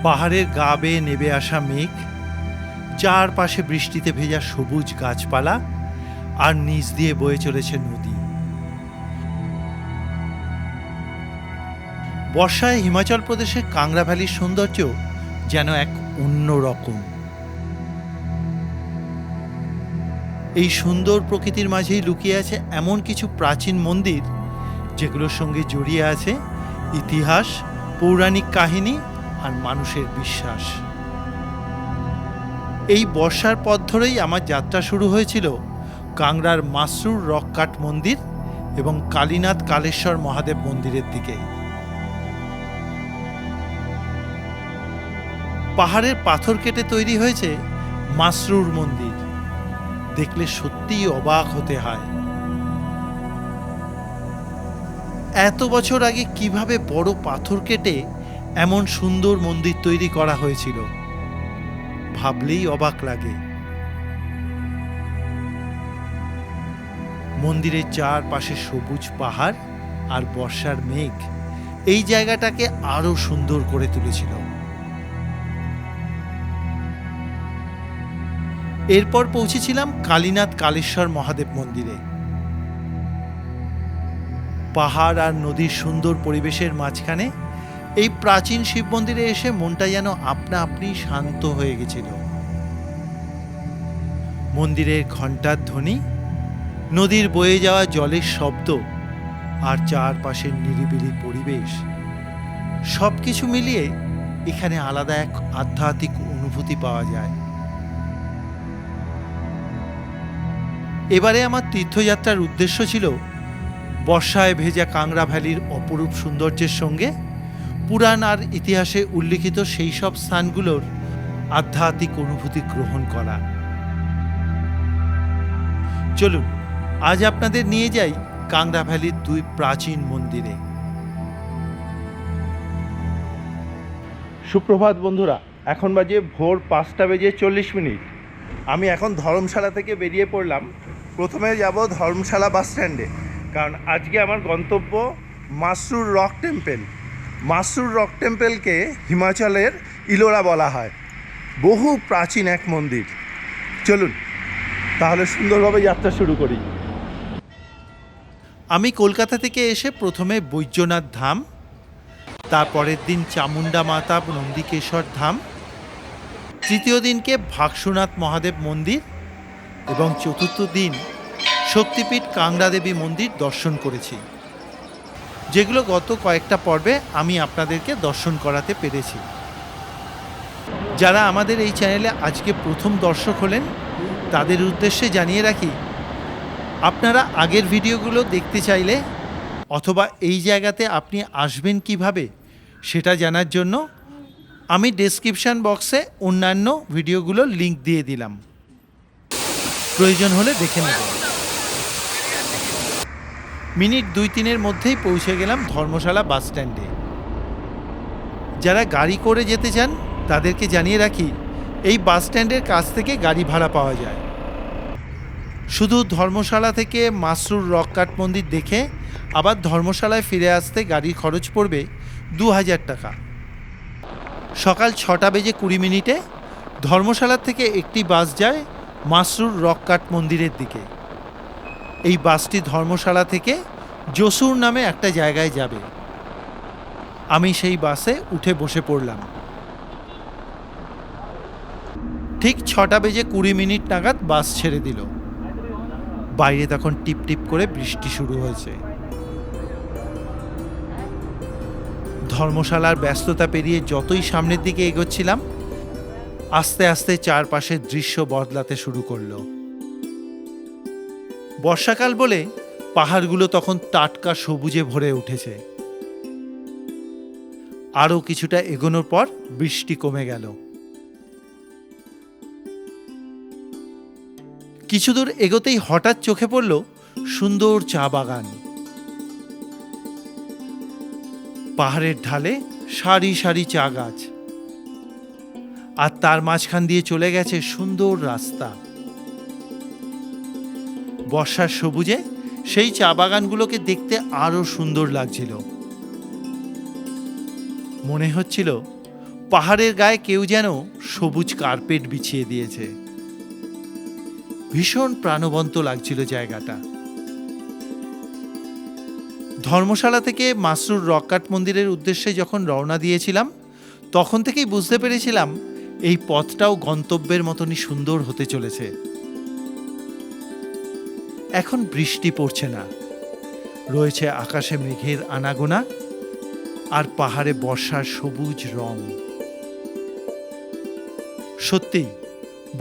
পাহাড়ের গা বেয়ে নেমে আসা মেঘ, চারপাশে বৃষ্টিতে ভেজা সবুজ গাছপালা, আর নিচ দিয়ে বয়ে চলেছে নদী। বর্ষায় হিমাচল প্রদেশের কাংড়া ভ্যালির সৌন্দর্য যেন এক অন্য রকম। এই সুন্দর প্রকৃতির মাঝেই লুকিয়ে আছে এমন কিছু প্রাচীন মন্দির যেগুলোর সঙ্গে জড়িয়ে আছে ইতিহাস, পৌরাণিক কাহিনী আর মানুষের বিশ্বাস। এই বর্ষার পথ ধরেই আমার যাত্রা শুরু হয়েছিল কাংড়ার মাসরুর রক কাট মন্দির এবং কালীনাথ কালেশ্বর মহাদেব মন্দিরের দিকে। পাহাড়ের পাথর কেটে তৈরি হয়েছে মাসরুর মন্দির। দেখলে সত্যিই অবাক হতে হয়। এত বছর আগে কিভাবে বড় পাথর কেটে এমন সুন্দর মন্দির তৈরি করা হয়েছিল ভাবলেই অবাক লাগে। মন্দিরের চারপাশে সবুজ পাহাড় আর বর্ষার মেঘ এই জায়গাটাকে আরো সুন্দর করে তুলেছিল। এরপর পৌঁছেছিলাম কালীনাথ কালেশ্বর মহাদেব মন্দিরে। পাহাড় আর নদীর সুন্দর পরিবেশের মাঝখানে এই প্রাচীন শিব মন্দিরে এসে মনটা যেন আপনা আপনি শান্ত হয়ে গেছিল। মন্দিরের ঘণ্টার ধ্বনি, নদীর বয়ে যাওয়া জলের শব্দ আর চারপাশের নিরিবিলি পরিবেশ সবকিছু মিলিয়ে এখানে আলাদা এক আধ্যাত্মিক অনুভূতি পাওয়া যায়। এবারে আমার তীর্থযাত্রার উদ্দেশ্য ছিল বর্ষায় ভেজা কাংড়া ভ্যালির অপরূপ সৌন্দর্যের সঙ্গে পুরাণ আর ইতিহাসে উল্লিখিত সেই সব স্থানগুলোর আধ্যাত্মিক অনুভূতি গ্রহণ করা। চলুন আজ আপনাদের নিয়ে যাই কাংড়া ভ্যালির দুই প্রাচীন মন্দিরে। সুপ্রভাত বন্ধুরা, এখন বাজে ভোর 5:40। আমি এখন ধর্মশালা থেকে বেরিয়ে পড়লাম। প্রথমে যাব ধর্মশালা বাস স্ট্যান্ডে, কারণ আজকে আমার গন্তব্য Masroor rock temple. Masroor rock টেম্পলকে হিমাচলের ইলোরা বলা হয়। বহু প্রাচীন এক মন্দির। চলুন তাহলে সুন্দরভাবে যাত্রা শুরু করি। আমি কলকাতা থেকে এসে প্রথমে বৈদ্যনাথ ধাম, তারপরের দিন চামুণ্ডা মাতা নন্দিকেশ্বর ধাম, তৃতীয় দিনকে ভাগসুনাথ মহাদেব মন্দির এবং চতুর্থ দিন শক্তিপীঠ কাংড়া দেবী মন্দির দর্শন করেছি, যেগুলো গত কয়েকটা পর্বে আমি আপনাদেরকে দর্শন করাতে পেরেছি। যারা আমাদের এই চ্যানেলে আজকে প্রথম দর্শক হলেন তাদের উদ্দেশ্যে জানিয়ে রাখি, আপনারা আগের ভিডিওগুলো দেখতে চাইলে অথবা এই জায়গাতে আপনি আসবেন কিভাবে সেটা জানার জন্য আমি ডেসক্রিপশন বক্সে অন্যান্য ভিডিওগুলোর লিংক দিয়ে দিলাম, প্রয়োজন হলে দেখে নেবেন। মিনিট 2-3-এর মধ্যেই পৌঁছে গেলাম ধর্মশালা বাস স্ট্যান্ডে। যারা গাড়ি করে যেতে চান তাদেরকে জানিয়ে রাখি, এই বাস স্ট্যান্ডের কাছ থেকে গাড়ি ভাড়া পাওয়া যায়। শুধু ধর্মশালা থেকে মাসরুর রক কাট মন্দির দেখে আবার ধর্মশালায় ফিরে আসতে গাড়ির খরচ পড়বে 2000 টাকা। সকাল 6:20 ধর্মশালা থেকে একটি বাস যায় মাসরুর রক কাট মন্দিরের দিকে। এই বাসটি ধর্মশালা থেকে জসুর নামে একটা জায়গায় যাবে। আমি সেই বাসে উঠে বসে পড়লাম। ঠিক 6:20 নাগাদ বাস ছেড়ে দিল। বাইরে তখন টিপ টিপ করে বৃষ্টি শুরু হয়েছে। ধর্মশালার ব্যস্ততা পেরিয়ে যতই সামনের দিকে এগোচ্ছিলাম, আস্তে আস্তে চারপাশের দৃশ্য বদলাতে শুরু করলো। বর্ষাকাল বলে পাহাড়গুলো তখন টাটকা সবুজে ভরে উঠেছে। আরও কিছুটা এগোনোর পর বৃষ্টি কমে গেল। কিছু দূর এগোতেই হঠাৎ চোখে পড়ল সুন্দর চা বাগান। পাহাড়ের ঢালে সারি সারি চা গাছ, আর তার মাঝখান দিয়ে চলে গেছে সুন্দর রাস্তা। বর্ষার সবুজে সেই চা বাগানগুলোকে দেখতে আরো সুন্দর লাগছিল। মনে হচ্ছিল পাহাড়ের গায়ে কেউ যেন সবুজ কার্পেট বিছিয়ে দিয়েছে। ভীষণ প্রাণবন্ত লাগছিল জায়গাটা। ধর্মশালা থেকে মাসরুর রক কাট মন্দিরের উদ্দেশ্যে যখন রওনা দিয়েছিলাম, তখন থেকেই বুঝতে পেরেছিলাম এই পথটাও গন্তব্যের মতনই সুন্দর হতে চলেছে। এখন বৃষ্টি পড়ছে না, রয়েছে আকাশে মেঘের আনাগোনা আর পাহাড়ে বর্ষার সবুজ রং। সত্যি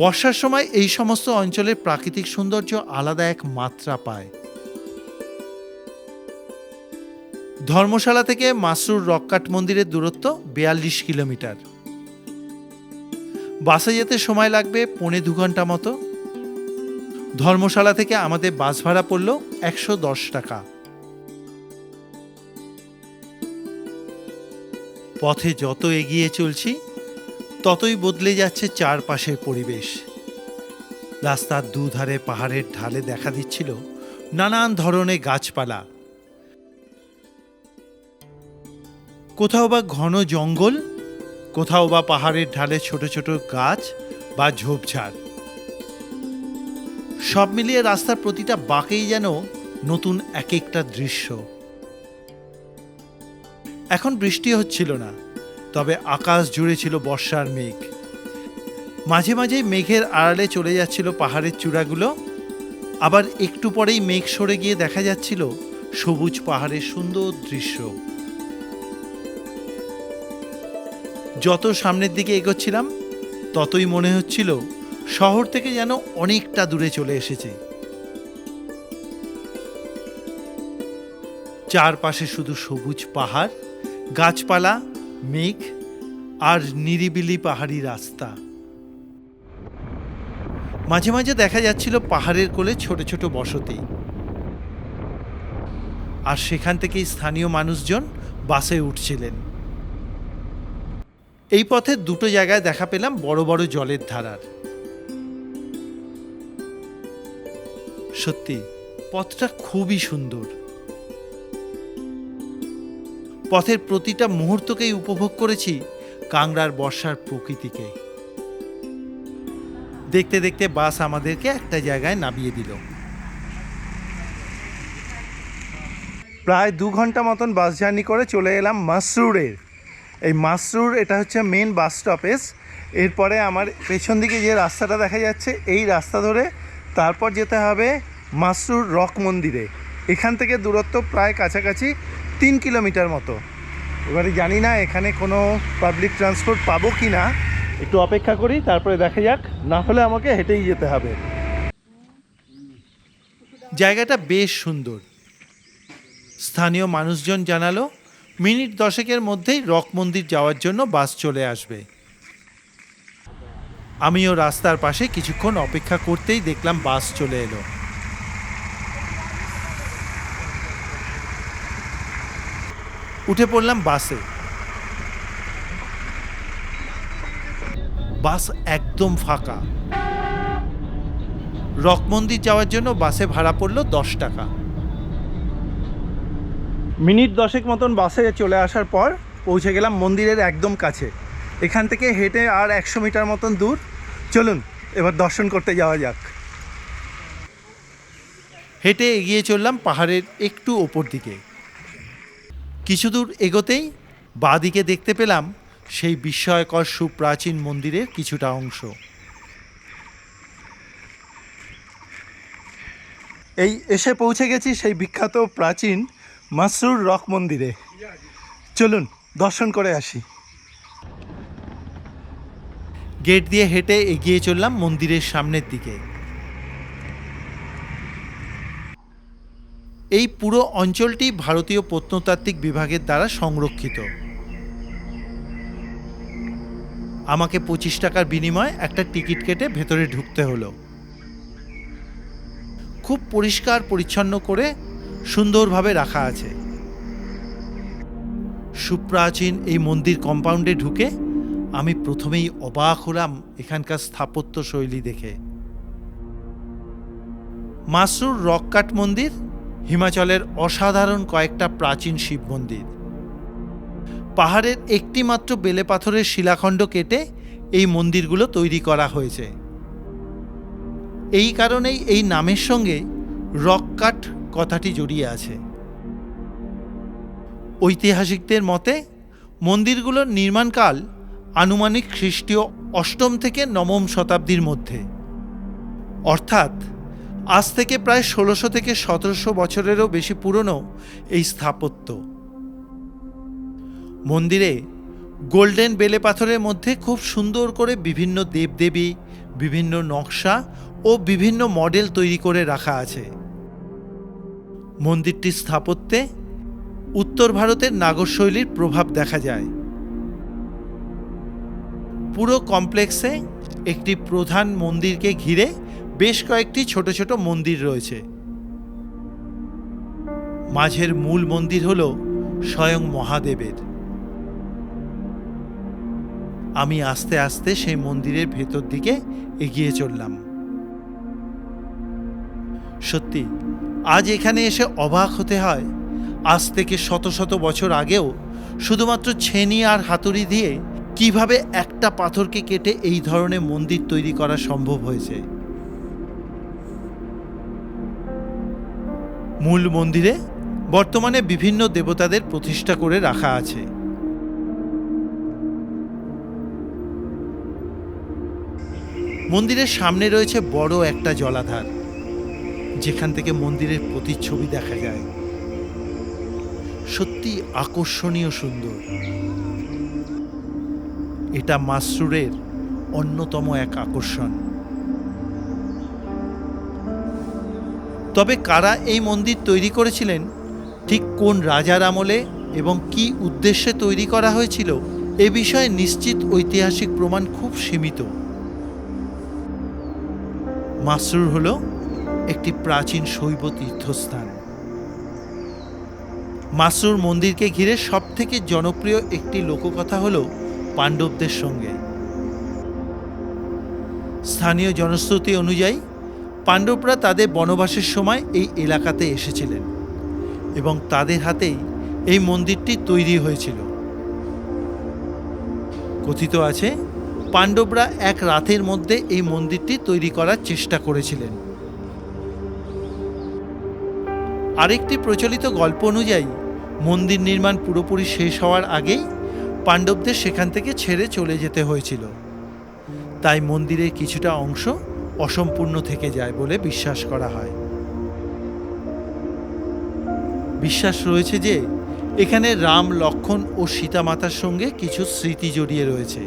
বর্ষার সময় এই সমস্ত অঞ্চলের প্রাকৃতিক সৌন্দর্য আলাদা এক মাত্রা পায়। ধর্মশালা থেকে মাসরুর রক কাট মন্দিরের দূরত্ব 42 কিলোমিটার। বাসে যেতে সময় লাগবে 1.25 ঘন্টা মতো। ধর্মশালা থেকে আমাদের বাস ভাড়া পড়ল 110 টাকা। পথে যত এগিয়ে চলছি ততই বদলে যাচ্ছে চারপাশের পরিবেশ। রাস্তার দুধারে পাহাড়ের ঢালে দেখা দিচ্ছিল নানান ধরনের গাছপালা, কোথাও বা ঘন জঙ্গল, কোথাও বা পাহাড়ের ঢালে ছোট ছোট গাছ বা ঝোপঝাড়। সব মিলিয়ে রাস্তার প্রতিটা বাঁকেই যেন নতুন এক একটা দৃশ্য। এখন বৃষ্টি হচ্ছিল না, তবে আকাশ জুড়ে ছিল বর্ষার মেঘ। মাঝে মাঝে মেঘের আড়ালে চলে যাচ্ছিল পাহাড়ের চূড়াগুলো, আবার একটু পরেই মেঘ সরে গিয়ে দেখা যাচ্ছিল সবুজ পাহাড়ের সুন্দর দৃশ্য। যত সামনের দিকে এগোচ্ছিলাম ততই মনে হচ্ছিল শহর থেকে যেন অনেকটা দূরে চলে এসেছে। চারপাশে শুধু সবুজ পাহাড়, গাছপালা, মেঘ আর নিরিবিলি পাহাড়ি রাস্তা। মাঝে মাঝে দেখা যাচ্ছিল পাহাড়ের কোলে ছোট ছোট বসতি, আর সেখান থেকেই স্থানীয় মানুষজন বাসে উঠছিলেন। এই পথে দুটো জায়গায় দেখা পেলাম বড় বড় জলের ধারার। সত্যি পথটা খুবই সুন্দর। পথের প্রতিটা মুহূর্তকেই উপভোগ করেছি কাংড়ার বর্ষার প্রকৃতিকে। দেখতে দেখতে বাস আমাদেরকে একটা জায়গায় নামিয়ে দিল। প্রায় 2 ঘন্টা মতন বাস জার্নি করে চলে এলাম মাসরুরের। এই মাসরুর এটা হচ্ছে মেন বাস স্টপেজ। এরপরে আমার পেছন দিকে যে রাস্তাটা দেখা যাচ্ছে এই রাস্তা ধরে তারপর যেতে হবে মাসরুর রক মন্দিরে। এখান থেকে দূরত্ব প্রায় কাছাকাছি 3 কিলোমিটার মতো। এবারে জানি না এখানে কোনো পাবলিক ট্রান্সপোর্ট পাবো কি না, একটু অপেক্ষা করি, তারপরে দেখা যাক। না হলে আমাকে হেঁটেই যেতে হবে। জায়গাটা বেশ সুন্দর। স্থানীয় মানুষজন জানালো মিনিট 10-এর মধ্যেই রক মন্দির যাওয়ার জন্য বাস চলে আসবে। আমিও রাস্তার পাশে কিছুক্ষণ অপেক্ষা করতেই দেখলাম বাস চলে এলো। উঠে পড়লাম বাসে। বাস একদম ফাঁকা। রক মন্দির যাওয়ার জন্য বাসে ভাড়া পড়লো 10 টাকা। মিনিট 10 মতন বাসে চলে আসার পর পৌঁছে গেলাম মন্দিরের একদম কাছে। এখান থেকে হেঁটে আর 100 মিটার মতন দূর। চলুন এবার দর্শন করতে যাওয়া যাক। হেঁটে এগিয়ে চললাম পাহাড়ের একটু ওপর দিকে। কিছু দূর এগোতেই বাঁদিকে দেখতে পেলাম সেই বিস্ময়কর সুপ্রাচীন মন্দিরের কিছুটা অংশ। এই এসে পৌঁছে গেছি সেই বিখ্যাত প্রাচীন মাসরুর রক মন্দিরে। চলুন দর্শন করে আসি। গেট দিয়ে হেঁটে এগিয়ে চললাম মন্দিরের সামনের দিকে। এই পুরো অঞ্চলটি ভারতীয় প্রত্নতাত্ত্বিক বিভাগের দ্বারা সংরক্ষিত। আমাকে 25 টাকার বিনিময়ে একটা টিকিট কেটে ভেতরে ঢুকতে হলো। খুব পরিষ্কার পরিচ্ছন্ন করে সুন্দরভাবে রাখা আছে। সুপ্রাচীন এই মন্দির কম্পাউন্ডে ঢুকে আমি প্রথমেই অবাক হলাম এখানকার স্থাপত্য শৈলী দেখে। মাসরুর রক কাট মন্দির হিমাচলের অসাধারণ কয়েকটা প্রাচীন শিব মন্দির। পাহাড়ের একটি মাত্র বেলে পাথরের শিলাখণ্ড কেটে এই মন্দিরগুলো তৈরি করা হয়েছে। এই কারণেই এই নামের সঙ্গে রক কাট কথাটি জড়িয়ে আছে। ঐতিহাসিকদের মতে মন্দিরগুলোর নির্মাণকাল আনুমানিক খ্রিস্টীয় ৮ম থেকে ৯ম শতাব্দীর মধ্যে, অর্থাৎ আজ থেকে প্রায় ১৬০০ থেকে ১৭০০ বছরেরও বেশি পুরনো এই স্থাপত্য। মন্দিরে গোল্ডেন বেলে পাথরের মধ্যে খুব সুন্দর করে বিভিন্ন দেবদেবী, বিভিন্ন নকশা ও বিভিন্ন মডেল তৈরি করে রাখা আছে। মন্দিরটির স্থাপত্যে উত্তর ভারতের নাগর শৈলীর প্রভাব দেখা যায়। পুরো কমপ্লেক্সে একটি প্রধান মন্দিরকে ঘিরে বেশ কয়েকটি ছোট ছোট মন্দির রয়েছে। মাঝের মূল মন্দির হল স্বয়ং মহাদেবের। আমি আস্তে আস্তে সেই মন্দিরের ভেতর দিকে এগিয়ে চললাম। সত্যি আজ এখানে এসে অবাক হতে হয়, আজ থেকে শত শত বছর আগেও শুধুমাত্র ছেনি আর হাতুড়ি দিয়ে কিভাবে একটা পাথরকে কেটে এই ধরনের মন্দির তৈরি করা সম্ভব হয়েছে। মূল মন্দিরে বর্তমানে বিভিন্ন দেবতাদের প্রতিষ্ঠা করে রাখা আছে। মন্দিরের সামনে রয়েছে বড় একটা জলাধার, যেখান থেকে মন্দিরের প্রতিচ্ছবি দেখা যায়। সত্যি আকর্ষণীয় সুন্দর। এটা মাসরুরের অন্যতম এক আকর্ষণ। তবে কারা এই মন্দির তৈরি করেছিলেন, ঠিক কোন রাজার আমলে এবং কি উদ্দেশ্যে তৈরি করা হয়েছিল, এ বিষয়ে নিশ্চিত ঐতিহাসিক প্রমাণ খুব সীমিত। মাসরুর হল একটি প্রাচীন শৈব তীর্থস্থান। মাসরুর মন্দিরকে ঘিরে সবথেকে জনপ্রিয় একটি লোককথা হল পাণ্ডবদের সঙ্গে। স্থানীয় জনশ্রুতি অনুযায়ী পাণ্ডবরা তাদের বনবাসের সময় এই এলাকাতে এসেছিলেন এবং তাদের হাতেই এই মন্দিরটি তৈরি হয়েছিল। কথিত আছে পাণ্ডবরা এক রাতের মধ্যে এই মন্দিরটি তৈরি করার চেষ্টা করেছিলেন। আরেকটি প্রচলিত গল্প অনুযায়ী মন্দির নির্মাণ পুরোপুরি শেষ হওয়ার আগেই পাণ্ডবদের সেখান থেকে ছেড়ে চলে যেতে হয়েছিল, তাই মন্দিরের কিছুটা অংশ অসম্পূর্ণ থেকে যায় বলে বিশ্বাস করা হয়। বিশ্বাস রয়েছে যে এখানে রাম, লক্ষ্মণ ও সীতা মাতার সঙ্গে কিছু স্মৃতি জড়িয়ে রয়েছে।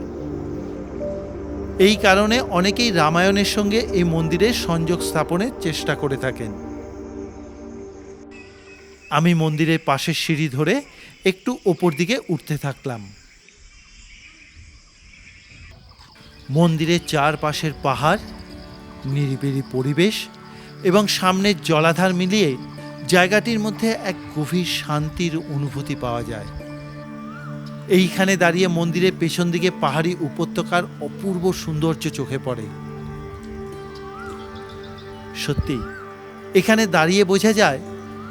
এই কারণে অনেকেই রামায়ণের সঙ্গে এই মন্দিরের সংযোগ স্থাপনের চেষ্টা করে থাকেন। আমি মন্দিরের পাশের সিঁড়ি ধরে একটু ওপর দিকে উঠতে থাকলাম। মন্দিরের চারপাশের পাহাড়, নিরিবিলি পরিবেশ এবং সামনের জলাধার মিলিয়ে জায়গাটির মধ্যে এক গভীর শান্তির অনুভূতি পাওয়া যায়। এইখানে দাঁড়িয়ে মন্দিরের পেছন দিকে পাহাড়ি উপত্যকার অপূর্ব সৌন্দর্য চোখে পড়ে। সত্যি এখানে দাঁড়িয়ে বোঝা যায়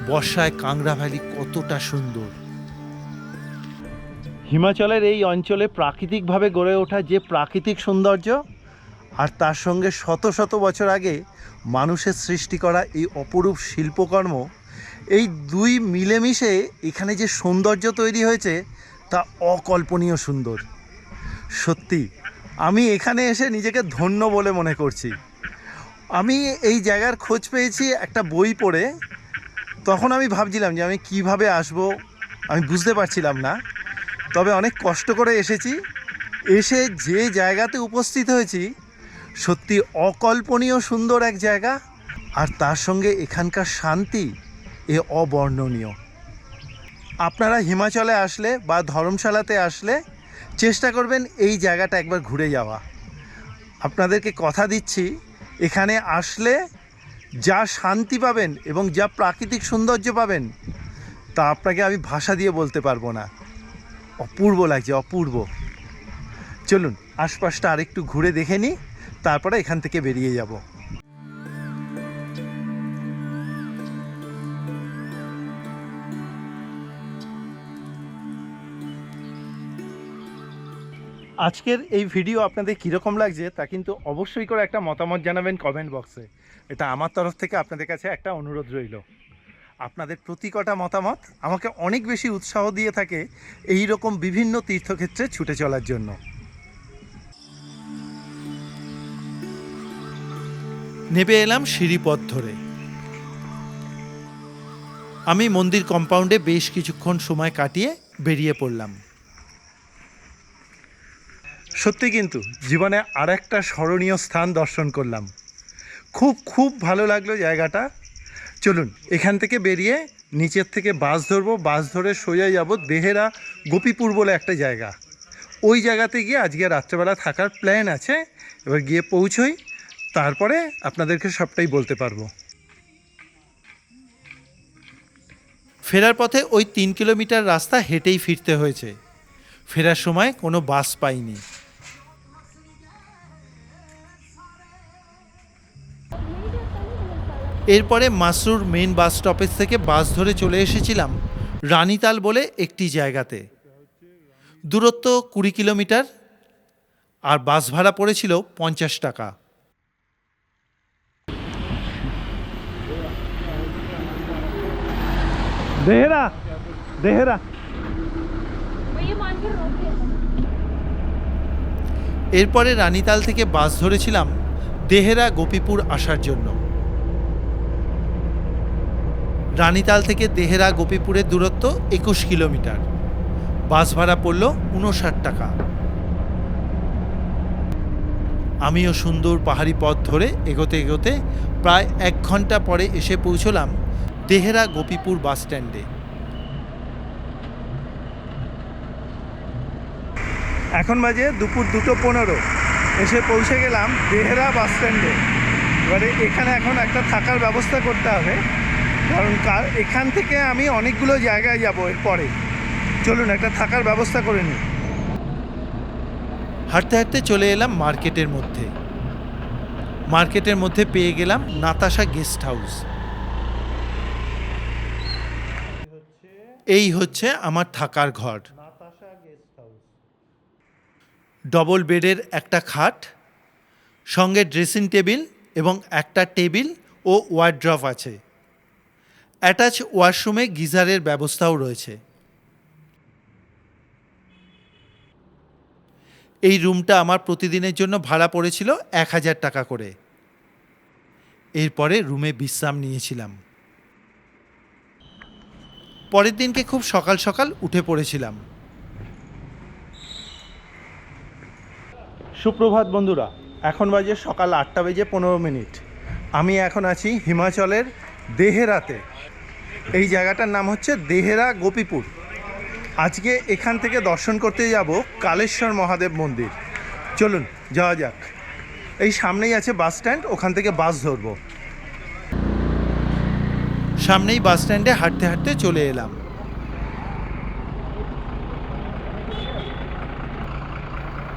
বর্ষায় কাংড়া ভ্যালি কতটা সুন্দর। হিমাচলের এই অঞ্চলে প্রাকৃতিকভাবে গড়ে ওঠা যে প্রাকৃতিক সৌন্দর্য, আর তার সঙ্গে শত শত বছর আগে মানুষের সৃষ্টি করা এই অপরূপ শিল্পকর্ম, এই দুই মিলেমিশে এখানে যে সৌন্দর্য তৈরি হয়েছে তা অকল্পনীয় সুন্দর। সত্যি আমি এখানে এসে নিজেকে ধন্য বলে মনে করছি। আমি এই জায়গার খোঁজ পেয়েছি একটা বই পড়ে। তখন আমি ভাবছিলাম যে আমি কিভাবে আসব, আমি বুঝতে পারছিলাম না। তবে অনেক কষ্ট করে এসেছি। এসে যে জায়গাতে উপস্থিত হয়েছি, সত্যি অকল্পনীয় সুন্দর এক জায়গা, আর তার সঙ্গে এখানকার শান্তি এ অবর্ণনীয়। আপনারা হিমাচলে আসলে বা ধর্মশালাতে আসলে চেষ্টা করবেন এই জায়গাটা একবার ঘুরে যাওয়া। আপনাদেরকে কথা দিচ্ছি, এখানে আসলে যা শান্তি পাবেন এবং যা প্রাকৃতিক সৌন্দর্য পাবেন তা আপনাকে আমি ভাষা দিয়ে বলতে পারবো না। অপূর্ব লাগছে, অপূর্ব। চলুন আশপাশটা আরেকটু ঘুরে দেখে নিই, তারপরে এখান থেকে বেরিয়ে যাব। আজকের এই ভিডিও আপনাদের কীরকম লাগছে তা কিন্তু অবশ্যই করে একটা মতামত জানাবেন কমেন্ট বক্সে। এটা আমার তরফ থেকে আপনাদের কাছে একটা অনুরোধ রইল। আপনাদের প্রতি কটা মতামত আমাকে অনেক বেশি উৎসাহ দিয়ে থাকে এই রকম বিভিন্ন তীর্থক্ষেত্রে ছুটে চলার জন্য। নেমে এলাম সিঁড়িপথ ধরে। আমি মন্দির কম্পাউন্ডে বেশ কিছুক্ষণ সময় কাটিয়ে বেরিয়ে পড়লাম। সত্যি কিন্তু জীবনে আর একটা স্মরণীয় স্থান দর্শন করলাম। খুব ভালো লাগলো জায়গাটা। চলুন এখান থেকে বেরিয়ে নিচের থেকে বাস ধরবো, বাস ধরে সোজা যাব দেহেরা গোপীপুর বলে একটা জায়গা। ওই জায়গাতে গিয়ে আজকে রাত্রেবেলা থাকার প্ল্যান আছে। এবার গিয়ে পৌঁছই, তারপরে আপনাদেরকে সবটাই বলতে পারবো। ফেরার পথে ওই 3 কিলোমিটার রাস্তা হেঁটেই ফিরতে হয়েছে। ফেরার সময় কোনো বাস পাইনি। এরপরে মাসরুর মেন বাস স্টপেজ থেকে বাস ধরে চলে এসেছিলাম রানীতাল বলে একটি জায়গাতে। দূরত্ব 20 কিলোমিটার, আর বাস ভাড়া পড়েছিল 50 টাকা। দেহেরা এরপরে রানীতাল থেকে বাস ধরেছিলাম দেহেরা গোপীপুর আসার জন্য। রানীতাল থেকে দেহেরা গোপীপুরের দূরত্ব 21 কিলোমিটার। বাস ভাড়া পড়ল 59 টাকা। আমিও সুন্দর পাহাড়ি পথ ধরে এগোতে এগোতে প্রায় 1 ঘন্টা পরে এসে পৌঁছলাম দেহেরা গোপীপুর বাস স্ট্যান্ডে। এখন বাজে দুপুর 2:15। এসে পৌঁছে গেলাম দেহেরা বাস স্ট্যান্ডে। এবারে এখানে এখন একটা থাকার ব্যবস্থা করতে হবে, কারণ এখান থেকে আমি অনেকগুলো জায়গায় যাব এরপরে। চলুন একটা থাকার ব্যবস্থা করে নিই। হাঁটতে হাঁটতে চলে এলাম মার্কেটের মধ্যে। মার্কেটের মধ্যে পেয়ে গেলাম নাতাশা গেস্ট হাউস। এই হচ্ছে আমার থাকার ঘর। ডবল বেডের একটা খাট, সঙ্গে ড্রেসিং টেবিল এবং একটা টেবিল ও ওয়ার্ড্রপ আছে। অ্যাটাচ ওয়াশরুমে গিজারের ব্যবস্থাও রয়েছে। এই রুমটা আমার প্রতিদিনের জন্য ভাড়া পড়েছিল 1000 টাকা করে। এরপরে রুমে বিশ্রাম নিয়েছিলাম। পরের দিনকে খুব সকাল সকাল উঠে পড়েছিলাম। সুপ্রভাত বন্ধুরা, এখন বাজে সকাল 8:15। আমি এখন আছি হিমাচলের দেহেরাতে। এই জায়গাটার নাম হচ্ছে দেহেরা গোপীপুর। আজকে এখান থেকে দর্শন করতে যাব কালেশ্বর মহাদেব মন্দির। চলুন যাওয়া যাক। এই সামনেই আছে বাস স্ট্যান্ড, ওখান থেকে বাস ধরব। সামনেই বাস স্ট্যান্ডে হাঁটতে হাঁটতে চলে এলাম।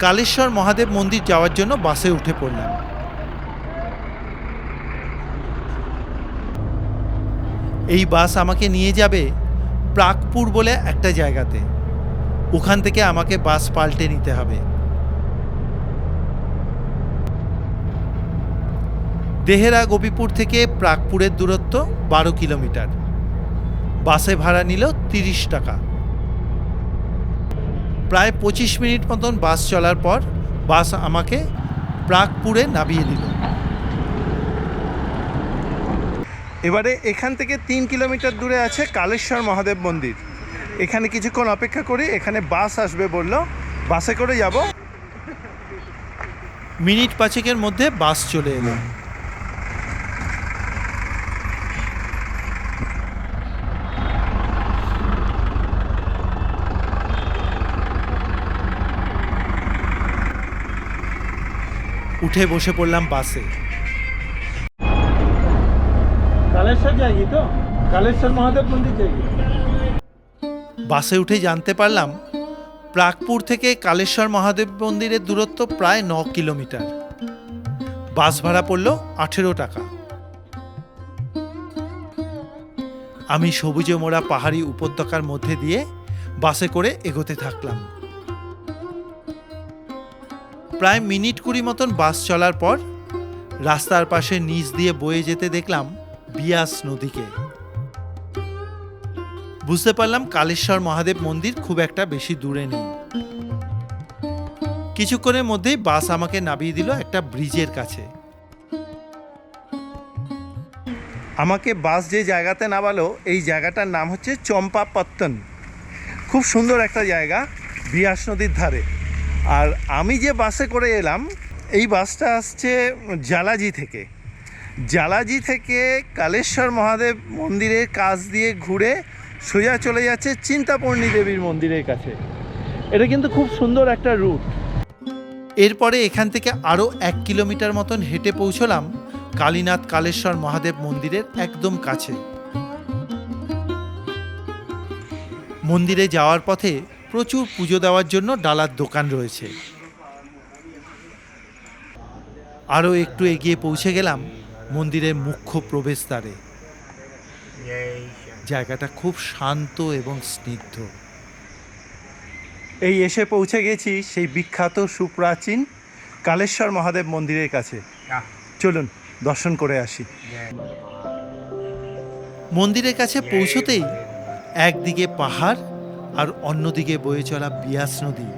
কালেশ্বর মহাদেব মন্দির যাওয়ার জন্য বাসে উঠে পড়লাম। এই বাস আমাকে নিয়ে যাবে প্রাকপুর বলে একটা জায়গাতে। ওখান থেকে আমাকে বাস পাল্টে নিতে হবে। দেহেরা গোপীপুর থেকে প্রাকপুরের দূরত্ব 12 কিলোমিটার। বাসে ভাড়া নিল 30 টাকা। প্রায় 25 মিনিট মতন বাস চলার পর বাস আমাকে প্রাকপুরে নামিয়ে দিল। এবারে এখান থেকে 3 কিলোমিটার দূরে আছে কালেশ্বর মহাদেব মন্দির। এখানে কিছুক্ষণ অপেক্ষা করি, এখানে বাস আসবে বলল, বাসে করে যাব। মিনিট 5 মধ্যে বাস চলে এলো। উঠে বসে পড়লাম বাসে। কালেশ্বর যাই তো, কালেশ্বর মহাদেব মন্দির যাই। বাসে উঠে জানতে পারলাম প্রাকপুর থেকে কালেশ্বর মহাদেব মন্দিরের দূরত্ব প্রায় 9 কিলোমিটার। বাস ভাড়া পড়ল 18 টাকা। আমি সবুজে মোড়া পাহাড়ি উপত্যকার মধ্যে দিয়ে বাসে করে এগোতে থাকলাম। প্রায় মিনিট 20 মতন বাস চলার পর রাস্তার পাশে নিচ দিয়ে বয়ে যেতে দেখলাম বিয়াস নদীকে। বুঝতে পারলাম কালেশ্বর মহাদেব মন্দির খুব একটা বেশি দূরে নেই। কিছুক্ষণের মধ্যেই বাস আমাকে নামিয়ে দিল একটা ব্রিজের কাছে। আমাকে বাস যে জায়গাতে নামালো, এই জায়গাটার নাম হচ্ছে চম্পাপত্তন। খুব সুন্দর একটা জায়গা বিয়াস নদীর ধারে। আর আমি যে বাসে করে এলাম, এই বাসটা আসছে জালাজি থেকে কালেশ্বর মহাদেব মন্দিরের কাছ দিয়ে ঘুরে সোজা চলে যাচ্ছে চিন্তাপূর্ণী দেবীর মন্দিরের কাছে। এটা কিন্তু খুব সুন্দর একটা রুট। এরপরে এখান থেকে আরও 1 কিলোমিটার মতন হেঁটে পৌঁছলাম কালীনাথ কালেশ্বর মহাদেব মন্দিরের একদম কাছে। মন্দিরে যাওয়ার পথে প্রচুর পুজো দেওয়ার জন্য ডালার দোকান রয়েছে। আরও একটু এগিয়ে পৌঁছে গেলাম মন্দিরের মুখ্য প্রবেশদ্বারে। জায়গাটা খুব শান্ত এবং স্নিগ্ধ। এই এসে পৌঁছে গেছি সেই বিখ্যাত সুপ্রাচীন কালেশ্বর মহাদেব মন্দিরের কাছে। চলুন দর্শন করে আসি। মন্দিরের কাছে পৌঁছতেই একদিকে পাহাড় আর অন্যদিকে বয়ে চলা বিয়াস নদী,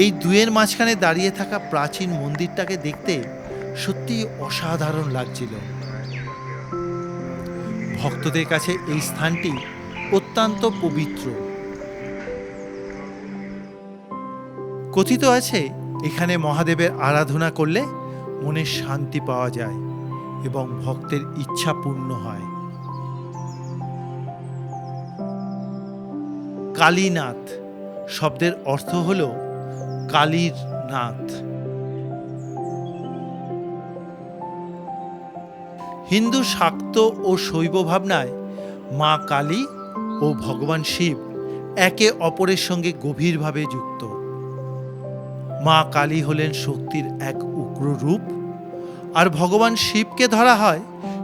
এই দুয়ের মাঝখানে দাঁড়িয়ে থাকা প্রাচীন মন্দিরটাকে দেখতে সত্যি অসাধারণ লাগছিল। ভক্তদের কাছে এই স্থানটি অত্যন্ত পবিত্র। কথিত আছে এখানে মহাদেবের আরাধনা করলে মনে শান্তি পাওয়া যায় এবং ভক্তের ইচ্ছা পূর্ণ হয়। কালীনাথ শব্দের অর্থ হল কালীর নাথ। হিন্দু শাক্ত ও শৈব ভাবনায় মা কালী ও ভগবান শিব একে অপরের সঙ্গে গভীরভাবে যুক্ত। মা কালী হলেন শক্তির এক উগ্র রূপ, আর ভগবান শিবকে ধরা হয়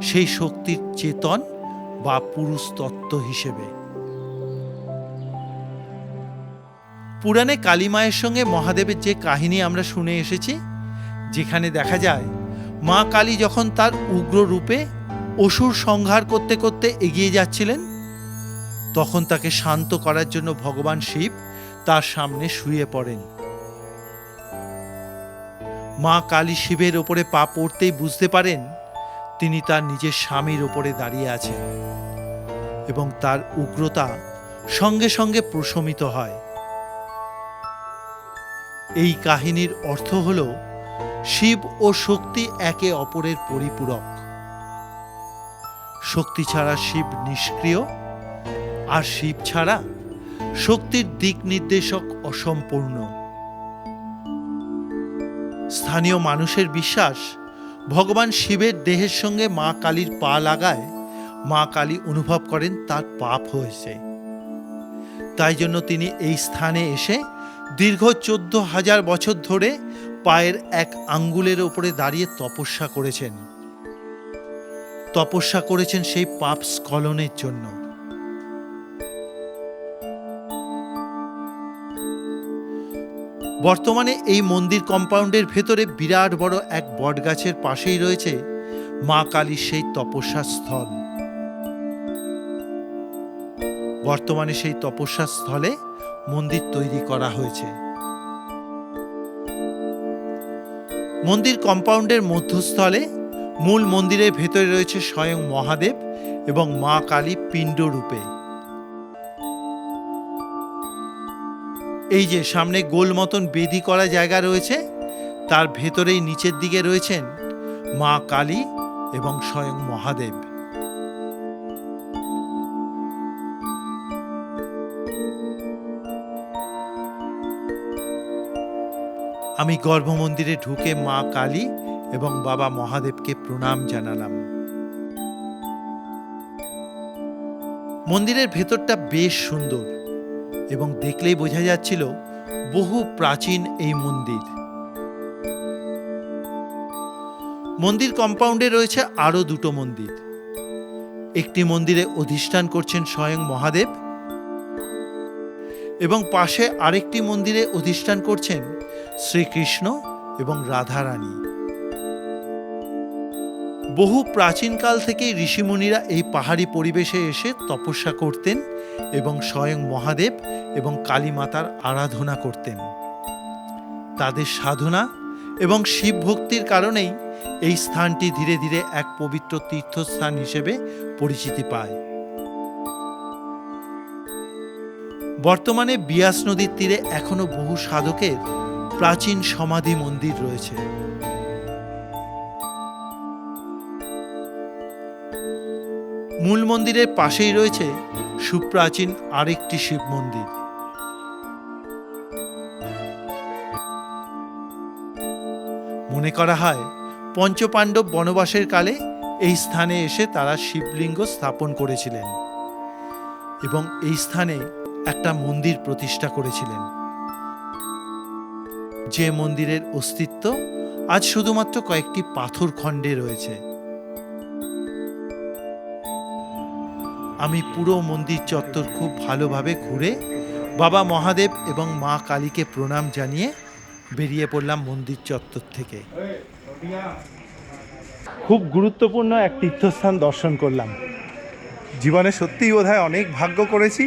সেই শক্তির চেতন বা পুরুষ তত্ত্ব হিসেবে। পুরাণে কালী মায়ের সঙ্গে মহাদেবের যে কাহিনী আমরা শুনে এসেছি, যেখানে দেখা যায় মা কালী যখন তার উগ্র রূপে অসুর সংহার করতে করতে এগিয়ে যাচ্ছিলেন, তখন তাকে শান্ত করার জন্য ভগবান শিব তার সামনে শুয়ে পড়েন। মা কালী শিবের ওপরে পা পড়তেই বুঝতে পারেন তিনি তার নিজের স্বামীর ওপরে দাঁড়িয়ে আছেন এবং তার উগ্রতা সঙ্গে সঙ্গে প্রশমিত হয়। এই কাহিনীর অর্থ হল শিব ও শক্তি একে অপরের পরিপূরক। শক্তি ছাড়া শিব নিষ্ক্রিয়, আর শিব ছাড়া শক্তির দিক নির্দেশক অসম্পূর্ণ। স্থানীয় মানুষের বিশ্বাস, ভগবান শিবের দেহের সঙ্গে মা কালীর পা লাগায় মা কালী অনুভব করেন তার পাপ হয়েছে। তাই জন্য তিনি এই স্থানে এসে দীর্ঘ 14,000 বছর ধরে পায়ের এক আঙ্গুলের ওপরে দাঁড়িয়ে তপস্যা করেছেন সেই পাপ স্খলনের জন্য। বর্তমানে এই মন্দির কম্পাউন্ডের ভেতরে বিরাট বড় এক বটগাছের পাশেই রয়েছে মা কালীর সেই তপস্যা স্থল। বর্তমানে সেই তপস্যা স্থলে মন্দির তৈরি করা হয়েছে। মন্দির কম্পাউন্ডের মধ্যস্থলে মূল মন্দিরের ভেতরে রয়েছে স্বয়ং মহাদেব এবং মা কালী পিণ্ড রূপে। এই যে সামনে গোল মতন বেদি করা জায়গা রয়েছে, তার ভেতরেই নিচের দিকে রয়েছেন মা কালী এবং স্বয়ং মহাদেব। আমি গর্ভমন্দিরে ঢুকে মা কালী এবং বাবা মহাদেবকে প্রণাম জানালাম। মন্দিরের ভেতরটা বেশ সুন্দর এবং দেখলেই বোঝা যাচ্ছিল বহু প্রাচীন এই মন্দির। মন্দির কম্পাউন্ডে রয়েছে আরো দুটো মন্দির। একটি মন্দিরে অধিষ্ঠান করছেন স্বয়ং মহাদেব এবং পাশে আরেকটি মন্দিরে অধিষ্ঠান করছেন শ্রীকৃষ্ণ এবং রাধারানী। বহু প্রাচীনকাল থেকেই ঋষিমুনিরা এই পাহাড়ি পরিবেশে এসে তপস্যা করতেন এবং স্বয়ং মহাদেব এবং কালী মাতার আরাধনা করতেন। তাদের সাধনা এবং শিব ভক্তির কারণেই এই স্থানটি ধীরে ধীরে এক পবিত্র তীর্থস্থান হিসেবে পরিচিতি পায়। বর্তমানে বিয়াস নদীর তীরে এখনো বহু সাধকের প্রাচীন সমাধি মন্দির রয়েছে। মূল মন্দিরের পাশেই রয়েছে সুপ্রাচীন আরেকটি শিব মন্দির। মনে করা হয় পঞ্চপাণ্ডব বনবাসের কালে এই স্থানে এসে তারা শিবলিঙ্গ স্থাপন করেছিলেন এবং এই স্থানে একটা মন্দির প্রতিষ্ঠা করেছিলেন, যে মন্দিরের অস্তিত্ব আজ শুধুমাত্র কয়েকটি পাথর খণ্ডে রয়েছে। আমি পুরো মন্দির চত্বর খুব ভালোভাবে ঘুরে বাবা মহাদেব এবং মা কালীকে প্রণাম জানিয়ে বেরিয়ে পড়লাম মন্দির চত্বর থেকে। খুব গুরুত্বপূর্ণ এক তীর্থস্থান দর্শন করলাম। জীবনে সত্যিই বোধহয় অনেক ভাগ্য করেছি,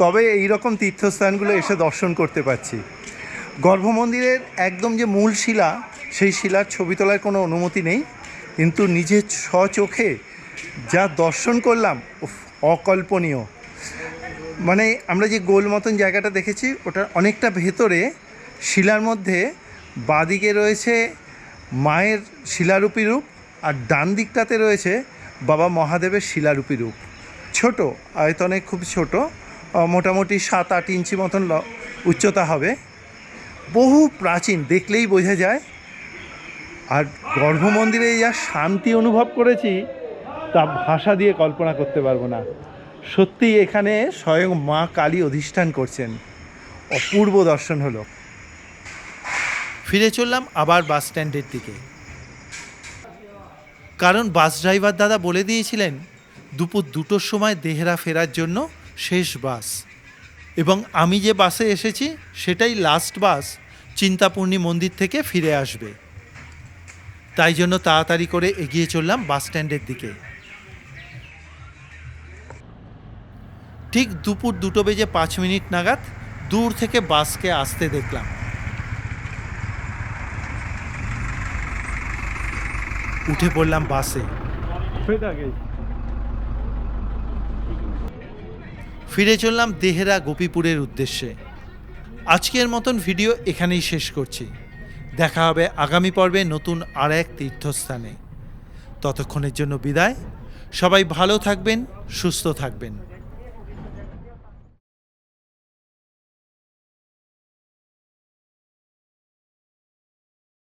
তবে এই রকম তীর্থস্থানগুলো এসে দর্শন করতে পারছি। গর্ভমন্দিরের একদম যে মূল শিলা, সেই শিলার ছবি তোলার কোনো অনুমতি নেই, কিন্তু নিজের স্বচোখে যা দর্শন করলাম অকল্পনীয়। মানে আমরা যে গোল মতন জায়গাটা দেখেছি, ওটার অনেকটা ভেতরে শিলার মধ্যে বাঁদিকে রয়েছে মায়ের শিলারূপী রূপ, আর ডান দিকটাতে রয়েছে বাবা মহাদেবের শিলারূপী রূপ। ছোট আয়তনে, খুব ছোট, মোটামুটি 7-8 ইঞ্চি মতন উচ্চতা হবে। বহু প্রাচীন, দেখলেই বোঝা যায়। আর গর্ভমন্দিরে যা শান্তি অনুভব করেছি তা ভাষা দিয়ে কল্পনা করতে পারবো না। সত্যি এখানে স্বয়ং মা কালী অধিষ্ঠান করছেন। অপূর্ব দর্শন হলো। ফিরে চললাম আবার বাস স্ট্যান্ডের দিকে, কারণ বাস ড্রাইভার দাদা বলে দিয়েছিলেন দুপুর 2টোর সময় দেহরা ফেরার জন্য শেষ বাস, এবং আমি যে বাসে এসেছি সেটাই লাস্ট বাস চিন্তাপূর্ণী মন্দির থেকে ফিরে আসবে। তাই জন্য তাড়াতাড়ি করে এগিয়ে চললাম বাস স্ট্যান্ডের দিকে। ঠিক দুপুর 2:05 নাগাদ দূর থেকে বাসকে আসতে দেখলাম। উঠে পড়লাম বাসে। ফিরে চললাম দেহরা গোপীপুরের উদ্দেশ্যে। আজকের মতন ভিডিও এখানেই শেষ করছি। দেখা হবে আগামী পর্বে নতুন আর এক তীর্থস্থানে। ততক্ষণের জন্য বিদায়। সবাই ভালো থাকবেন, সুস্থ থাকবেন।